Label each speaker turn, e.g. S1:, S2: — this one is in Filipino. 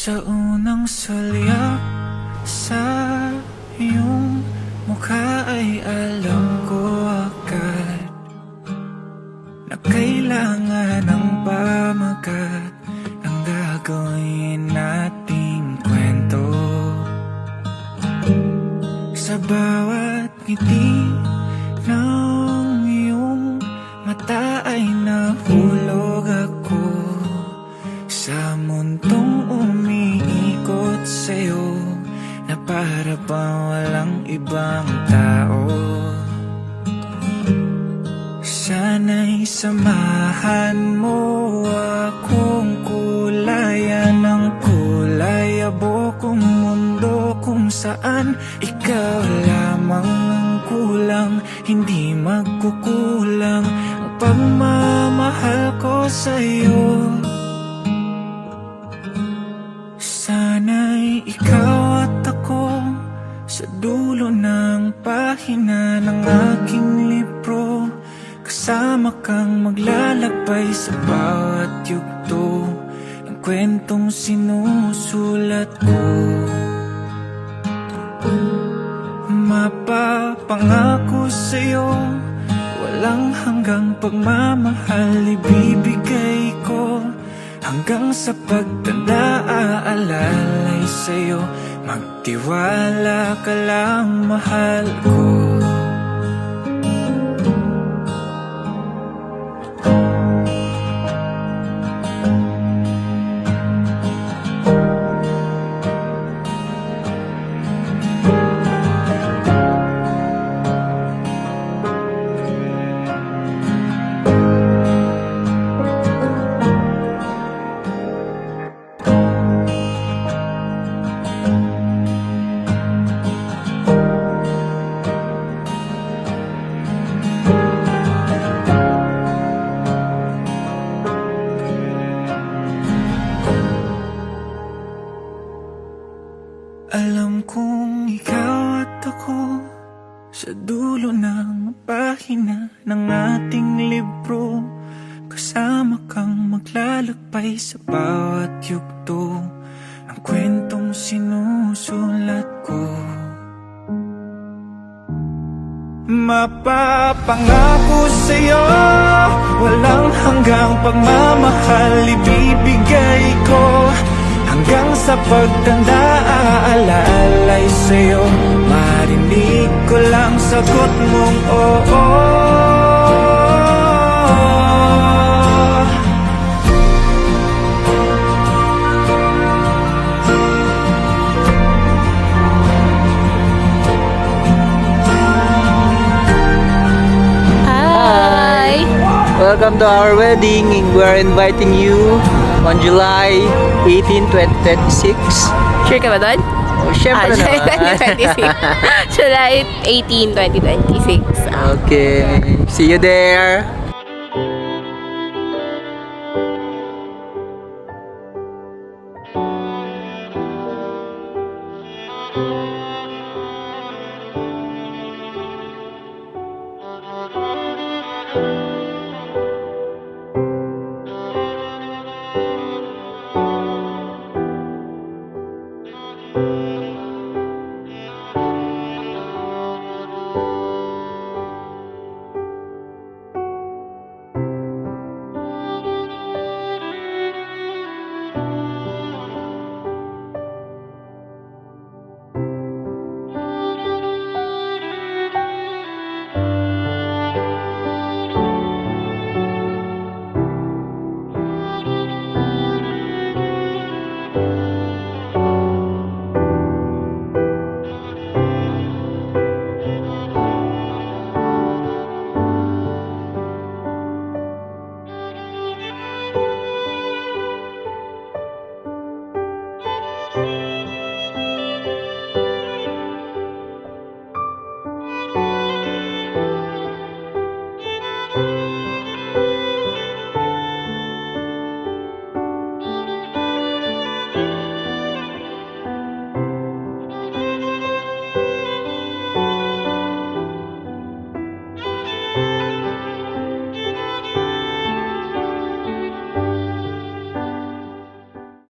S1: Sa unang salyak sa iyong mukha ay alam ko agad na kailangan ng pamagat ang gagawin nating kwento. Sa bawat ngiti ng iyong mata ay nahulog ako sa mundong umiikot sa'yo na para bang walang ibang tao. Sana'y samahan mo akong kulayan ng kulay abokong mundo kung saan ikaw lamang ang kulang, hindi magkukulang ang pagmamahal ko sa'yo. Sana'y ikaw at ako sa dulo ng pahina ng aking libro, kasama kang maglalakbay sa bawat yugto ng kwentong sinusulat ko. Mapapangako sa'yo, walang hanggang pagmamahal ibibigay ko. Hanggang sa pagtanda aalalay sa'yo, magtiwala ka lang, mahal ko. Alam kong ikaw at ako sa dulo ng pahina ng ating libro, kasama kang maglalakbay sa bawat yugto ng kwentong sinusulat ko. Mapapangako sa'yo, walang hanggang pagmamahal ibibigay ko. Hanggang sa pagtanda aalalay sa'yo, marinig ko lang sagot mong oo.
S2: Hi! Welcome to our wedding. We're inviting you on July 18, 2026.
S3: Sure ka ba doon?
S2: Oh, syempre
S3: July
S2: naman.
S3: 2026. July 18, 2026.
S2: Okay. See you there.